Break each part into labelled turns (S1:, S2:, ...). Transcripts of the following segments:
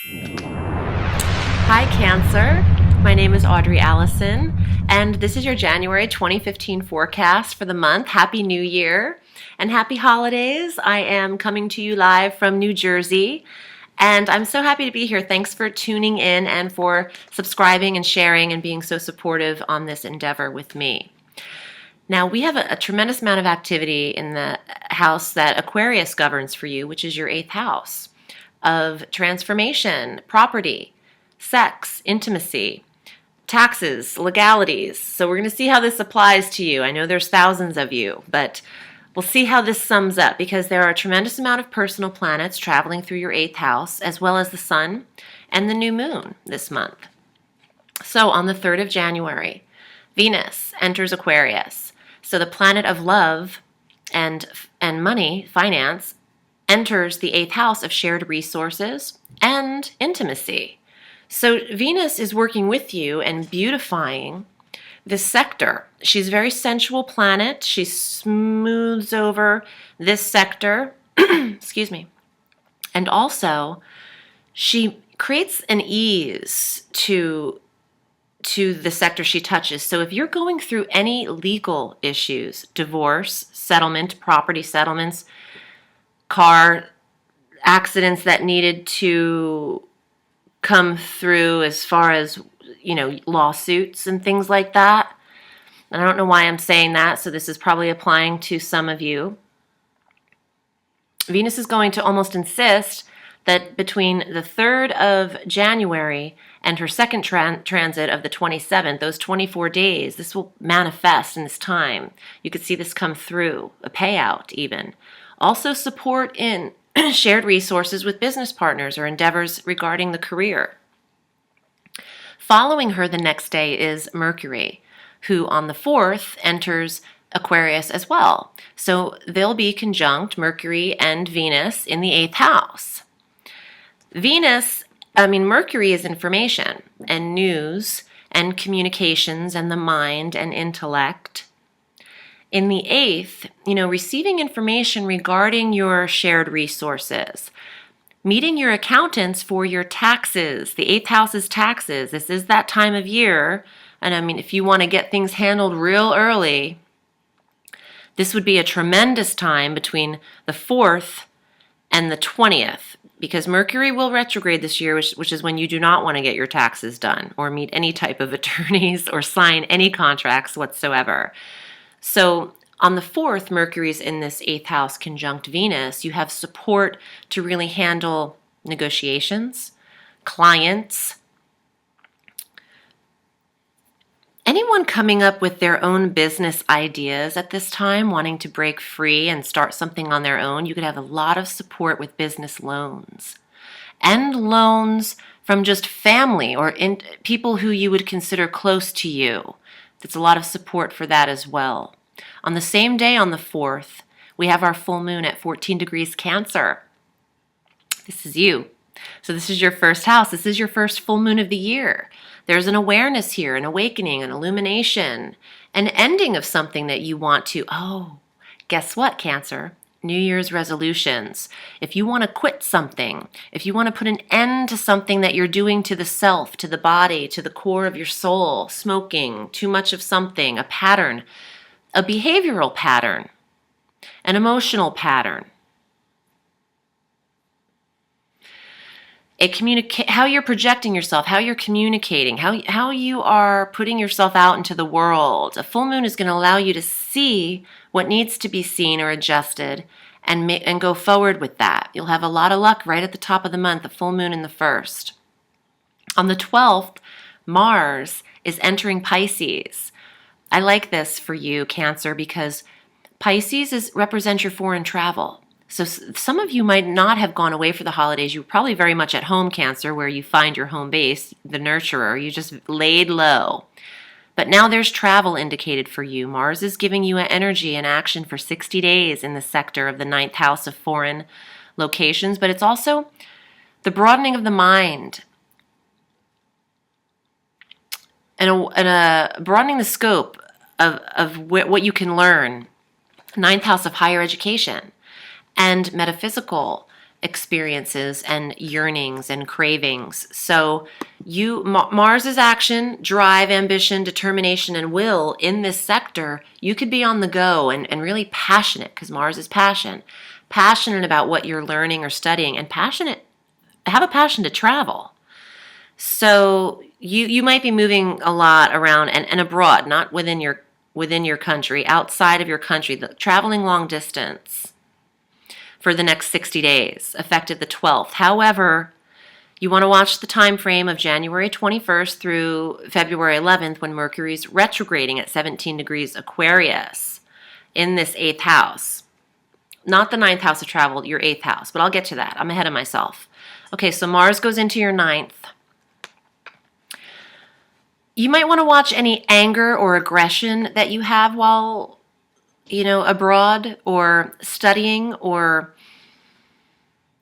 S1: Hi, Cancer. My name is Audrey Alison, and this is your January 2015 forecast for the month. Happy New Year and happy holidays. I am coming to you live from New Jersey, and I'm so happy to be here. Thanks for tuning in and for subscribing and sharing and being so supportive on this endeavor with me. Now, we have a tremendous amount of activity in the house that Aquarius governs for you, which is your 8th house, of transformation, property, sex, intimacy, taxes, legalities. So we're going to see how this applies to you. I know there's thousands of you, but we'll see how this sums up because there are a tremendous amount of personal planets traveling through your 8th house, as well as the sun and the new moon this month. So on the 3rd of January, Venus enters Aquarius. So the planet of love and money, finance, enters the 8th house of shared resources and intimacy. So Venus is working with you and beautifying this sector. She's a very sensual planet. She smooths over this sector. Excuse me. And also, she creates an ease to the sector she touches. So if you're going through any legal issues, divorce, settlement, property settlements, car accidents that needed to come through as far as, lawsuits and things like that. And I don't know why I'm saying that, so this is probably applying to some of you. Venus is going to almost insist that between the 3rd of January and her second transit of the 27th, those 24 days, this will manifest in this time. You could see this come through, a payout even. Also support in shared resources with business partners or endeavors regarding the career. Following her the next day is Mercury, who on the 4th enters Aquarius as well. So they'll be conjunct, Mercury and Venus, in the 8th house. Mercury is information and news and communications and the mind and intellect. In the 8th, receiving information regarding your shared resources, meeting your accountants for your taxes. The 8th house is taxes. This is that time of year. And if you want to get things handled real early, this would be a tremendous time between the 4th and the 20th, because Mercury will retrograde this year, which is when you do not want to get your taxes done or meet any type of attorneys or sign any contracts whatsoever. So on the 4th, Mercury's in this 8th house conjunct Venus. You have support to really handle negotiations, clients, anyone coming up with their own business ideas at this time, wanting to break free and start something on their own. You could have a lot of support with business loans and loans from just family or people who you would consider close to you. There's a lot of support for that as well. On the same day, on the 4th, we have our full moon at 14 degrees Cancer. This is you. So this is your first house. This is your first full moon of the year. There's an awareness here, an awakening, an illumination, an ending of something that you want to. Oh, guess what, Cancer? New Year's resolutions. If you want to quit something, if you want to put an end to something that you're doing to the self, to the body, to the core of your soul, smoking, too much of something, a pattern, a behavioral pattern, an emotional pattern, how you're projecting yourself, how you're communicating, how you are putting yourself out into the world. A full moon is going to allow you to see what needs to be seen or adjusted and go forward with that. You'll have a lot of luck right at the top of the month, the full moon in the 1st. On the 12th, Mars is entering Pisces. I like this for you, Cancer, because Pisces represents your foreign travel. So some of you might not have gone away for the holidays. You were probably very much at home, Cancer, where you find your home base, the nurturer. You just laid low. But now there's travel indicated for you. Mars is giving you energy and action for 60 days in the sector of the 9th house of foreign locations. But it's also the broadening of the mind and broadening the scope of what you can learn. 9th house of higher education and metaphysical experiences and yearnings and cravings. So Mars's action, drive, ambition, determination, and will in this sector, you could be on the go and really passionate, because Mars is passionate about what you're learning or studying, and have a passion to travel. So you might be moving a lot around and abroad, not within your country, outside of your country, traveling long distance for the next 60 days, effective the 12th. However, you want to watch the time frame of January 21st through February 11th, when Mercury's retrograding at 17 degrees Aquarius in this 8th house. Not the 9th house of travel, your 8th house, but I'll get to that. I'm ahead of myself. Okay, so Mars goes into your 9th. You might want to watch any anger or aggression that you have while, abroad or studying, or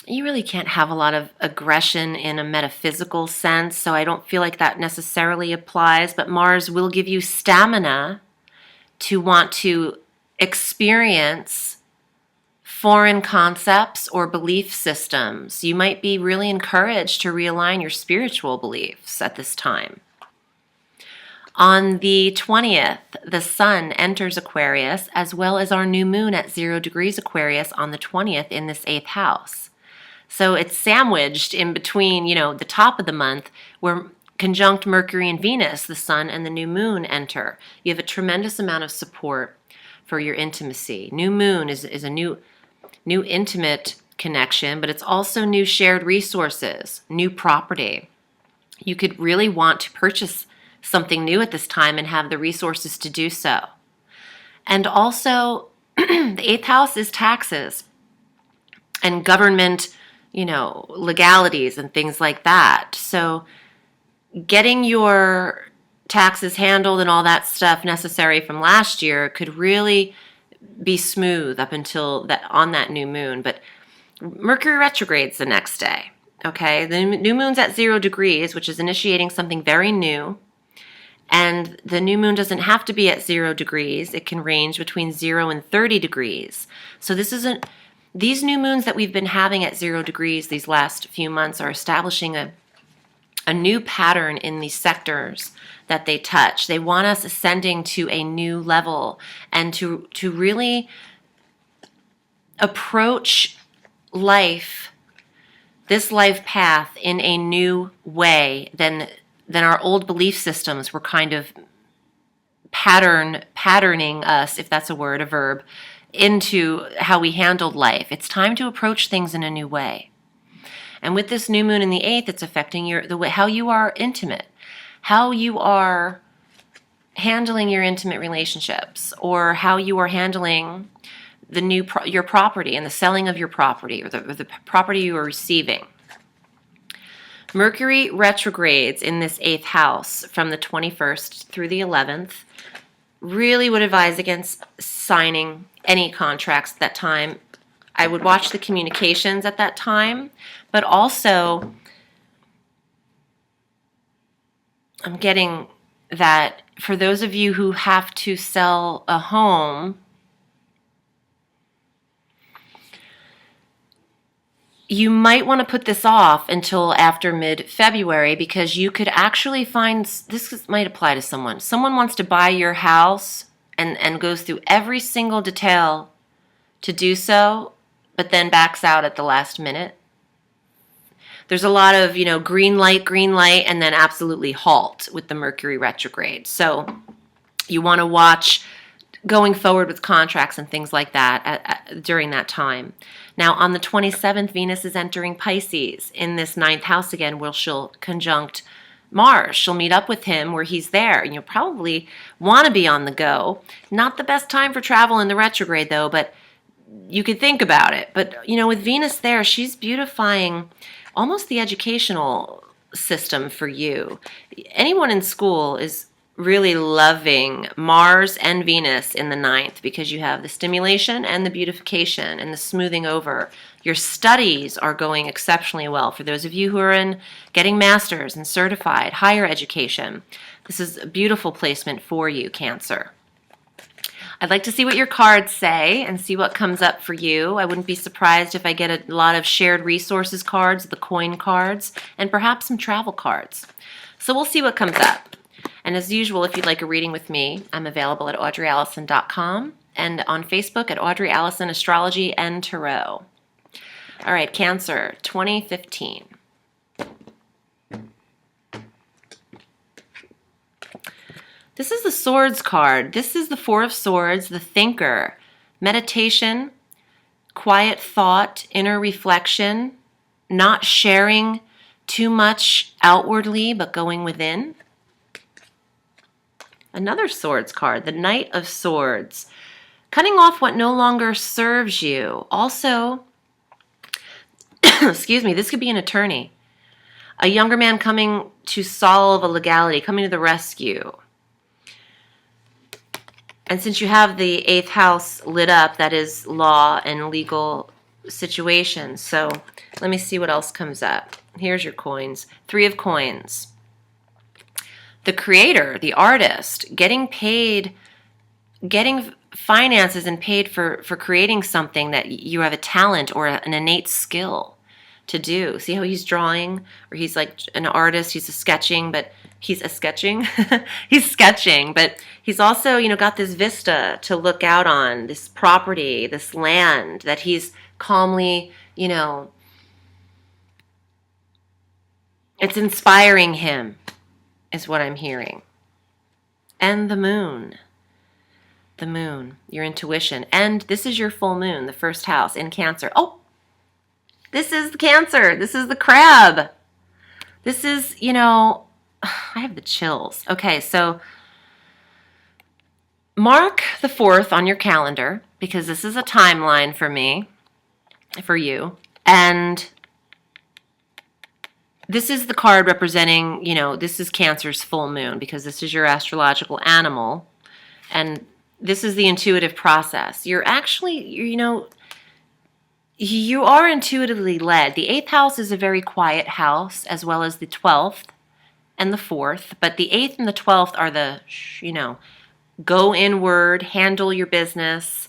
S1: you really can't have a lot of aggression in a metaphysical sense, so I don't feel like that necessarily applies, but Mars will give you stamina to want to experience foreign concepts or belief systems. You might be really encouraged to realign your spiritual beliefs at this time. On the 20th, the Sun enters Aquarius, as well as our new moon at 0 degrees Aquarius on the 20th in this 8th house. So it's sandwiched in between, the top of the month, where conjunct Mercury and Venus, the Sun and the new moon enter. You have a tremendous amount of support for your intimacy. New moon is a new intimate connection, but it's also new shared resources, new property. You could really want to purchase something new at this time and have the resources to do so. And also, the 8th house is taxes and government, legalities and things like that. So getting your taxes handled and all that stuff necessary from last year could really be smooth up until on that new moon. But Mercury retrogrades the next day. Okay, the new moon's at 0 degrees, which is initiating something very new. And the new moon doesn't have to be at 0 degrees. It can range between 0 and 30 degrees. So these new moons that we've been having at 0 degrees these last few months are establishing a new pattern in these sectors that they touch. They want us ascending to a new level and to really approach this life path in a new way than our old belief systems were kind of patterning us, if that's a word, a verb, into how we handled life. It's time to approach things in a new way. And with this new moon in the 8th, it's affecting how you are intimate, how you are handling your intimate relationships, or how you are handling your property and the selling of your property, or the property you are receiving. Mercury retrogrades in this 8th house from the 21st through the 11th. Really would advise against signing any contracts at that time. I would watch the communications at that time, but also I'm getting that for those of you who have to sell a home, you might want to put this off until after mid-February, because you could actually find, this might apply to someone. Someone wants to buy your house and goes through every single detail to do so, but then backs out at the last minute. There's a lot of, green light, and then absolutely halt with the Mercury retrograde. So you want to watch going forward with contracts and things like that during that time. Now, on the 27th, Venus is entering Pisces in this 9th house again, where she'll conjunct Mars. She'll meet up with him where he's there, and you'll probably want to be on the go. Not the best time for travel in the retrograde, though, but you could think about it. But, with Venus there, she's beautifying almost the educational system for you. Anyone in school is really loving Mars and Venus in the 9th, because you have the stimulation and the beautification and the smoothing over. Your studies are going exceptionally well. For those of you who are getting masters and certified, higher education, this is a beautiful placement for you, Cancer. I'd like to see what your cards say and see what comes up for you. I wouldn't be surprised if I get a lot of shared resources cards, the coin cards, and perhaps some travel cards. So we'll see what comes up. And as usual, if you'd like a reading with me, I'm available at audreyallison.com and on Facebook at Audrey Allison Astrology and Tarot. All right, Cancer, 2015. This is the Swords card. This is the Four of Swords, the thinker. Meditation, quiet thought, inner reflection, not sharing too much outwardly, but going within. Another Swords card, the Knight of Swords. Cutting off what no longer serves you. Also, excuse me, this could be an attorney. A younger man coming to solve a legality, coming to the rescue. And since you have the 8th house lit up, that is law and legal situations. So let me see what else comes up. Here's your coins. 3 of Coins. The creator, the artist, getting paid, getting finances and paid for creating something that you have a talent or an innate skill to do. See how he's drawing? Or he's like an artist, he's sketching, but he's sketching, but he's also, got this vista to look out on, this property, this land that he's calmly, it's inspiring him, is what I'm hearing. And the moon, your intuition. And this is your full moon, the 1st house in Cancer. Oh, this is the Cancer. This is the crab. This is, I have the chills. Okay, so mark the 4th on your calendar because this is a timeline for me, for you. And this is the card representing, this is Cancer's full moon because this is your astrological animal. And this is the intuitive process. You're actually, you are intuitively led. The 8th house is a very quiet house, as well as the 12th and the 4th. But the 8th and the 12th are the, go inward, handle your business,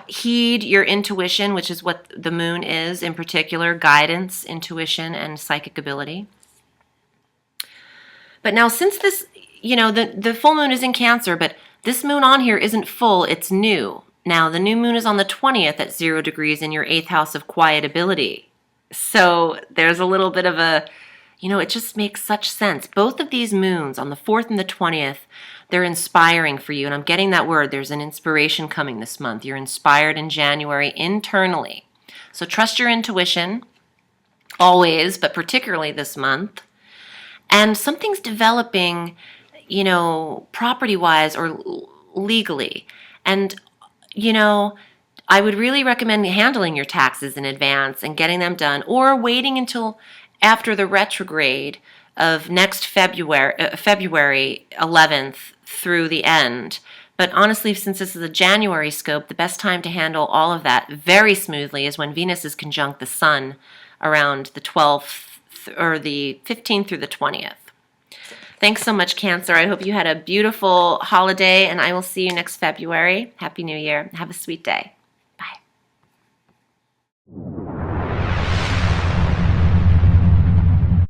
S1: heed your intuition, which is what the moon is in particular, guidance, intuition, and psychic ability. But now since this, the full moon is in Cancer, but this moon on here isn't full, it's new. Now, the new moon is on the 20th at 0 degrees in your 8th house of quiet ability. So there's a little bit of a, it just makes such sense. Both of these moons on the 4th and the 20th, they're inspiring for you. And I'm getting that word. There's an inspiration coming this month. You're inspired in January internally. So trust your intuition always, but particularly this month. And something's developing, property-wise or legally. And I would really recommend handling your taxes in advance and getting them done, or waiting until after the retrograde of next February 11th through the end. But honestly, since this is a January scope, the best time to handle all of that very smoothly is when Venus is conjunct the Sun around the 12th or the 15th through the 20th. Thanks so much, Cancer. I hope you had a beautiful holiday, and I will see you next February. Happy New Year. Have a sweet day.